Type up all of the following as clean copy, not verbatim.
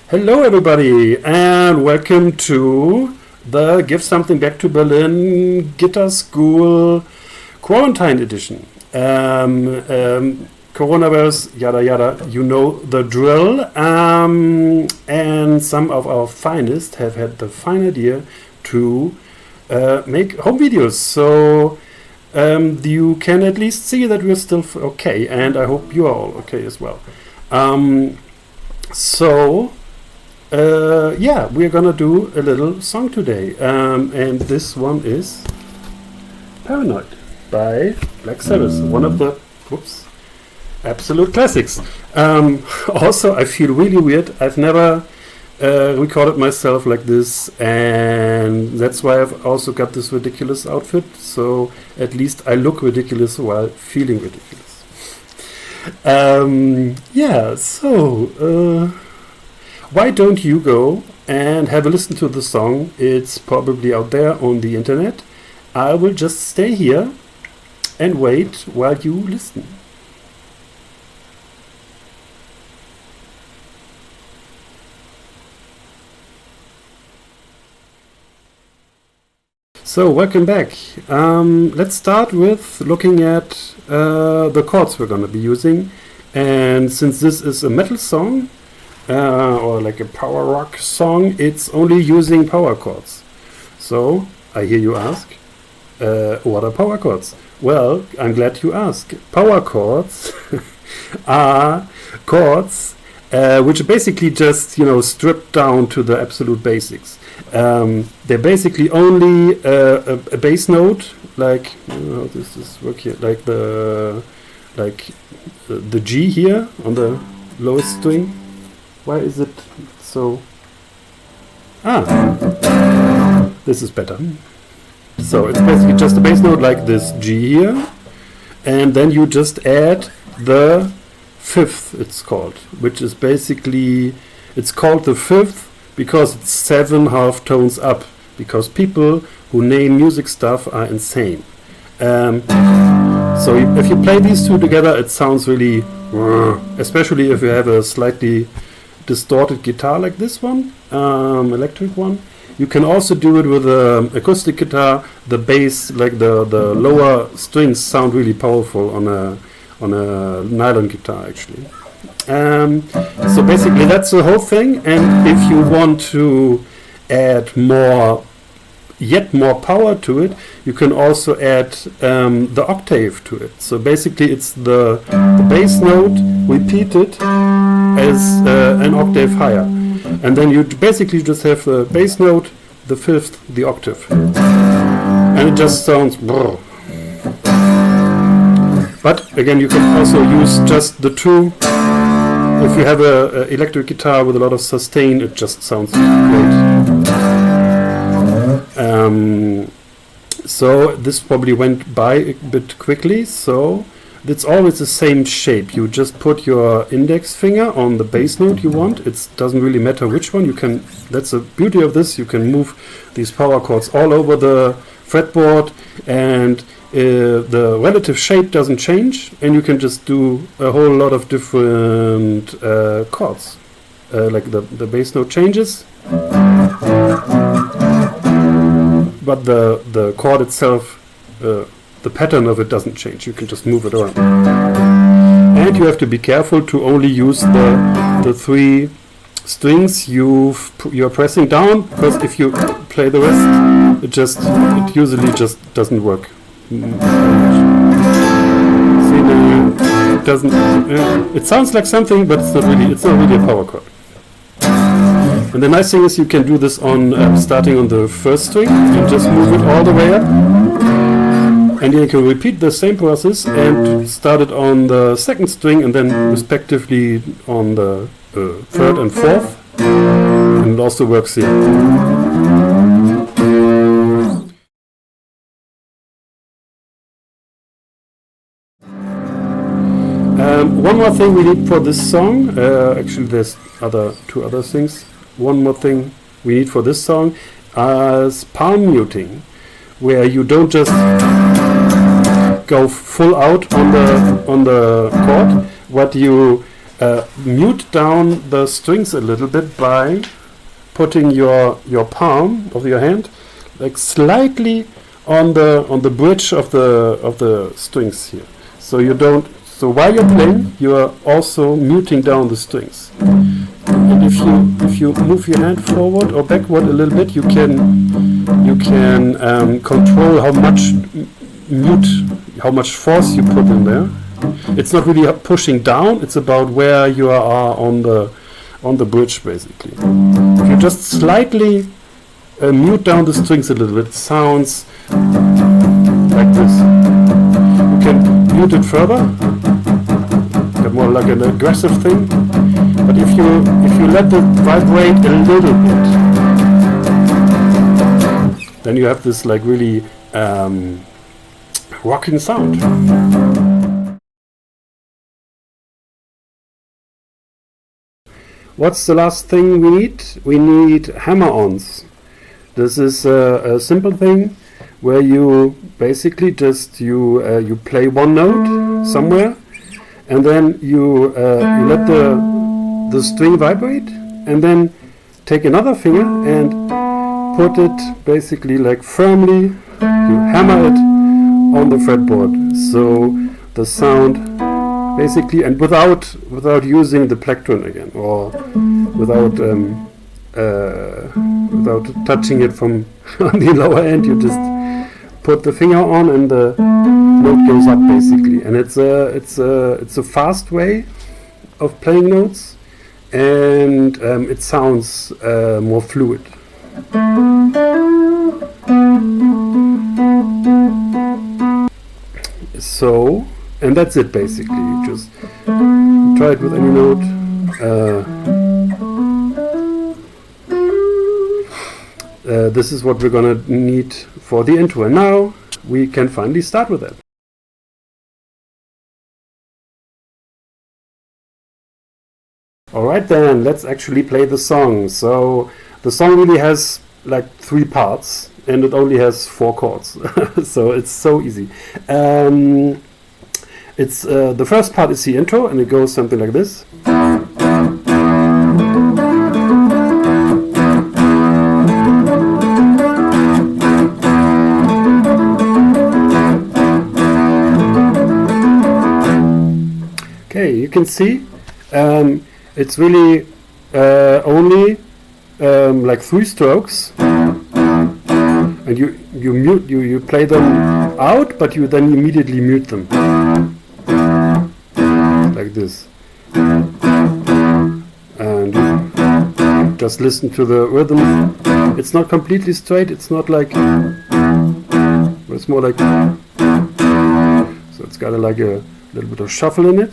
Hello, everybody, and welcome to the Give Something Back to Berlin Guitar School Quarantine Edition. Coronavirus, yada yada, you know the drill. And some of our finest have had the fine idea to make home videos. So you can at least see that we're still okay, and I hope you are all okay as well. Yeah, we're gonna do a little song today, and this one is Paranoid by Black Sabbath, one of the absolute classics. Also, I feel really weird. I've never recorded myself like this, and that's why I've also got this ridiculous outfit, so at least I look ridiculous while feeling ridiculous. Why don't you go and have a listen to the song? It's probably out there on the internet. I will just stay here and wait while you listen. So, welcome back. Let's start with looking at the chords we're going to be using. And since this is a metal song, or like a power rock song, it's only using power chords. So, I hear you ask, what are power chords? Well, I'm glad you asked. Power chords are chords which are basically just, stripped down to the absolute basics. They're basically only a bass note, like, how does this work here? Like the G here on the lowest string. Why is it so? This is better. So it's basically just a bass note like this G here, and then you just add the fifth, it's called, which is basically, it's called the fifth because it's 7 half tones up, because people who name music stuff are insane. So if you play these two together, it sounds really, especially if you have a slightly distorted guitar like this one, electric one. You can also do it with an acoustic guitar. The bass, like the lower strings, sound really powerful on a nylon guitar, actually. So basically that's the whole thing. And if you want to add yet more power to it, you can also add the octave to it. So basically it's the bass note repeated as an octave higher, and then you basically just have the bass note, the fifth, the octave, and it just sounds brrr. But again, you can also use just the two. If you have a electric guitar with a lot of sustain, it just sounds great. So this probably went by a bit quickly, so it's always the same shape. You just put your index finger on the bass note you want. It doesn't really matter which one. That's the beauty of this. You can move these power chords all over the fretboard, and the relative shape doesn't change, and you can just do a whole lot of different chords. Like the bass note changes, but the chord itself, the pattern of it doesn't change. You can just move it around. And you have to be careful to only use the 3 strings you're pressing down, because if you play the rest, it usually just doesn't work. See, it doesn't. It sounds like something, but it's not really a power chord. And the nice thing is you can do this on starting on the first string and just move it all the way up. And you can repeat the same process and start it on the second string, and then respectively on the third and fourth. And it also works here. One more thing we need for this song, actually there's two other things. One more thing we need for this song is palm muting, where you don't just go full out on the chord, but you mute down the strings a little bit by putting your palm of your hand like slightly on the bridge of the strings here. So you don't. So while you're playing, you are also muting down the strings. And if you move your hand forward or backward a little bit, you can control how much force you put in there. It's not really pushing down. It's about where you are on the bridge, basically. If you just slightly mute down the strings a little bit, it sounds like this. You can mute it further, get more like an aggressive thing. But if you let it vibrate a little bit, then you have this like really rocking sound. What's the last thing we need? We need Hammer-Ons. This is a simple thing where you basically just you play one note somewhere, and then you let the string vibrate, and then take another finger and put it basically like firmly. You hammer it on the fretboard, so the sound basically, and without using the plectron again, or without touching it from on the lower end. You just put the finger on, and the note goes up basically. And it's a fast way of playing notes, and it sounds more fluid. So, and that's it basically. You just try it with any note. This is what we're gonna need for the intro, and now we can finally start with it. Alright then, let's actually play the song. So the song really has like 3 parts, and it only has 4 chords. So it's so easy. It's the first part is the intro, and it goes something like this. Okay, you can see it's really only like 3 strokes, and you play them out, but you then immediately mute them like this, and you just listen to the rhythm. It's not completely straight. It's not like, it's more like, so it's got like a little bit of shuffle in it.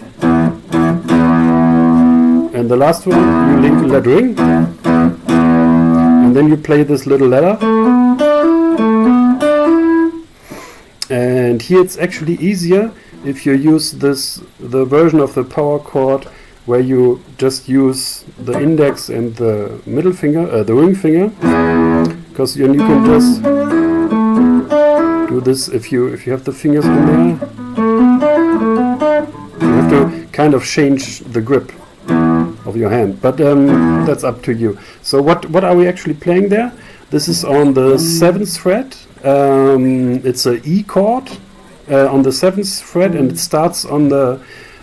And the last one, you let ring, and then you play this little ladder. And here it's actually easier if you use the version of the power chord where you just use the index and the middle finger, the ring finger, because you can just do this if you have the fingers in there. You have to kind of change the grip of your hand, but that's up to you. So what are we actually playing there? This is on the 7th fret. It's a E chord on the 7th fret, and it starts on the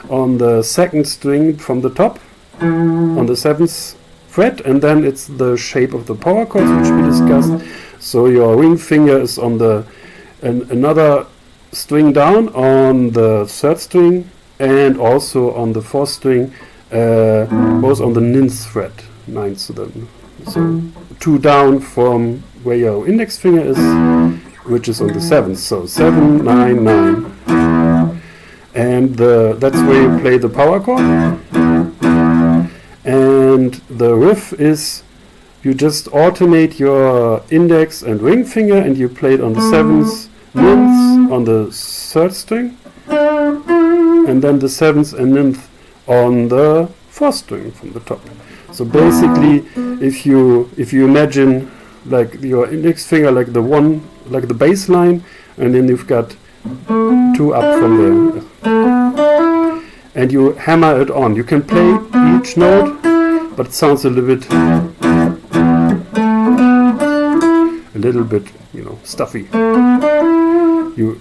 2nd string from the top on the 7th fret, and then it's the shape of the power chords which we discussed. So your ring finger is on the another string down on the 3rd string, and also on the 4th string, both on the 9th fret, 9th to them. So 2 down from where your index finger is, which is on the 7th. So 7, 9, 9, and that's where you play the power chord. And the riff is, you just alternate your index and ring finger, and you play it on the 7th, 9th on the 3rd string, and then the 7th and 9th on the 4th string from the top. So basically, if you imagine like your index finger like the one, like the bass line, and then you've got 2 up from there, and you hammer it on. You can play each note, but it sounds a little bit, you know, stuffy. You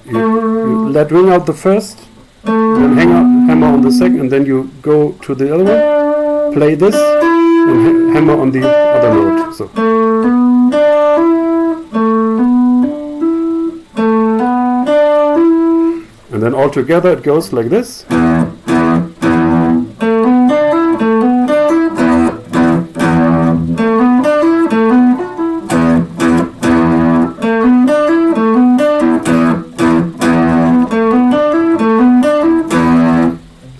let ring out the first, then hammer on the second, and then you go to the other one, play this, and hammer on the other note. So. And then all together it goes like this.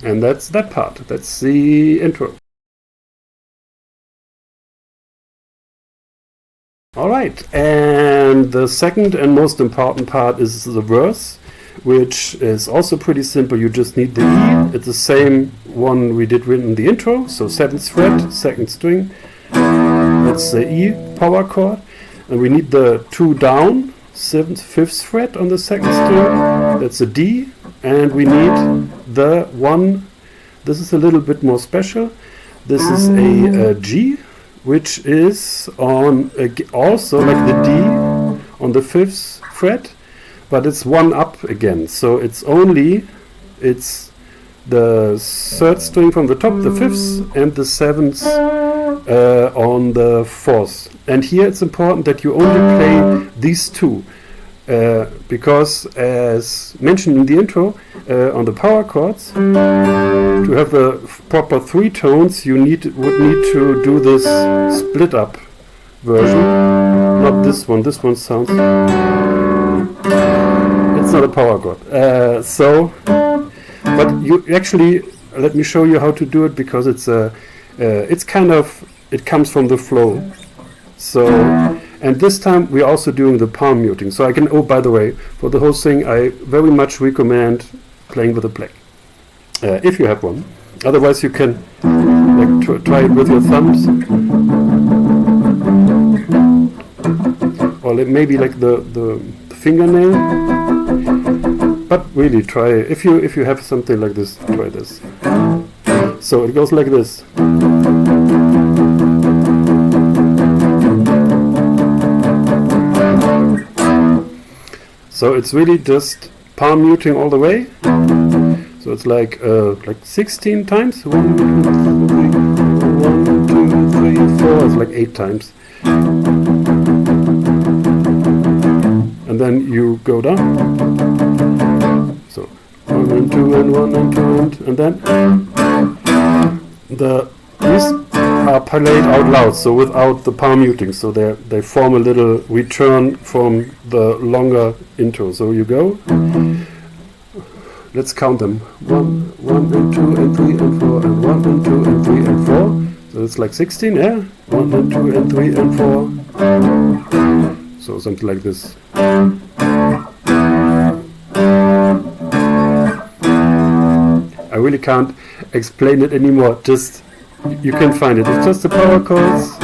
And that's that part. That's the intro. Alright, and the second and most important part is the verse, which is also pretty simple. You just need the E. It's the same one we did in the intro, so 7th fret, 2nd string. That's the E power chord. And we need the 2 down, 5th fret on the 2nd string. That's a D. And we need the 1. This is a little bit more special. This is a G, which is on also like the D on the 5th fret, but it's 1 up again. So it's the 3rd string from the top, the 5th, and the 7th on the 4th. And here it's important that you only play these 2. Because as mentioned in the intro, on the power chords, to have the proper 3 tones, you would need to do this split up version, not this one. This one sounds, it's not a power chord. But you actually, let me show you how to do it, because it comes from the flow. So. And this time we're also doing the palm muting. So I can, oh, by the way, for the whole thing, I very much recommend playing with a play, if you have one. Otherwise you can like try it with your thumbs. Or maybe like the fingernail. But really try, if you have something like this, try this. So it goes like this. So it's really just palm muting all the way. So it's like 16 times. 1, 2, 3, 4. It's like 8 times. And then you go down. So 1 and 2 and 1 and 2 and then these are played out loud, so without the palm muting, so they form a little return from the longer intro. So you go, let's count them, 1 and 2 and 3 and 4 and 1 and 2 and 3 and 4. So it's like 16, yeah, 1 and 2 and 3 and 4. So something like this. I really can't explain it anymore. Just you can find it. It's just the power chords,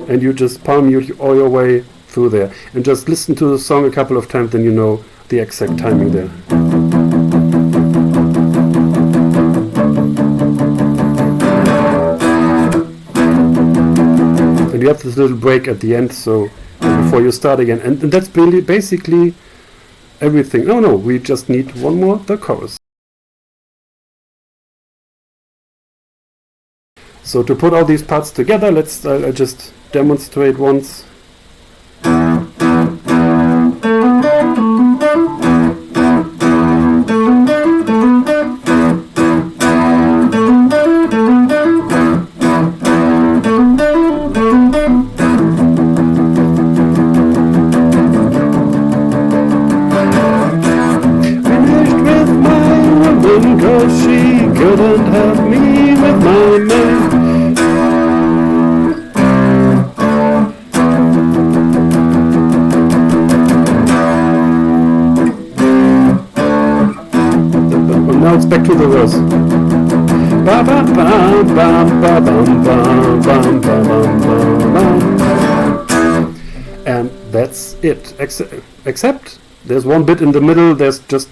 and you just palm mute all your way through there. And just listen to the song a couple of times, then you know the exact timing there. And you have this little break at the end, so before you start again. And that's basically everything. Oh no, we just need one more, the chorus. So to put all these parts together, let's I'll just demonstrate once. Finished with my woman, 'cause she couldn't help me with my man. Now it's back to the verse. Ba ba ba ba ba bum bum bum bum bum. And that's it. Except there's one bit in the middle. There's just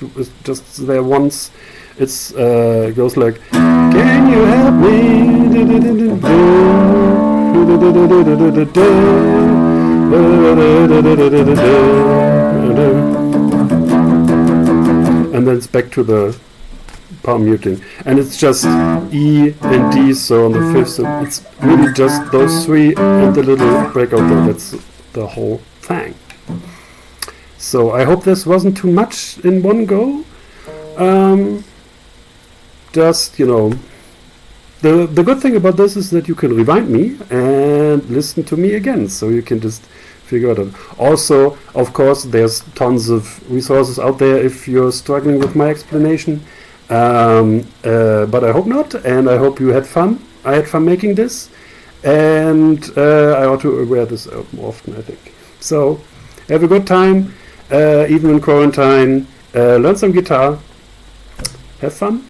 there once It goes like, can you help me? And then it's back to the palm muting, and it's just E and D. So on the fifth, so it's really just those three and the little breakout there. That's the whole thing. So I hope this wasn't too much in one go. Just, you know, the good thing about this is that you can rewind me and listen to me again, so you can just figure it out. Also, of course, there's tons of resources out there if you're struggling with my explanation. But I hope not, and I hope you had fun. I had fun making this, and I ought to wear this more often, I think. So, have a good time, even in quarantine. Learn some guitar. Have fun.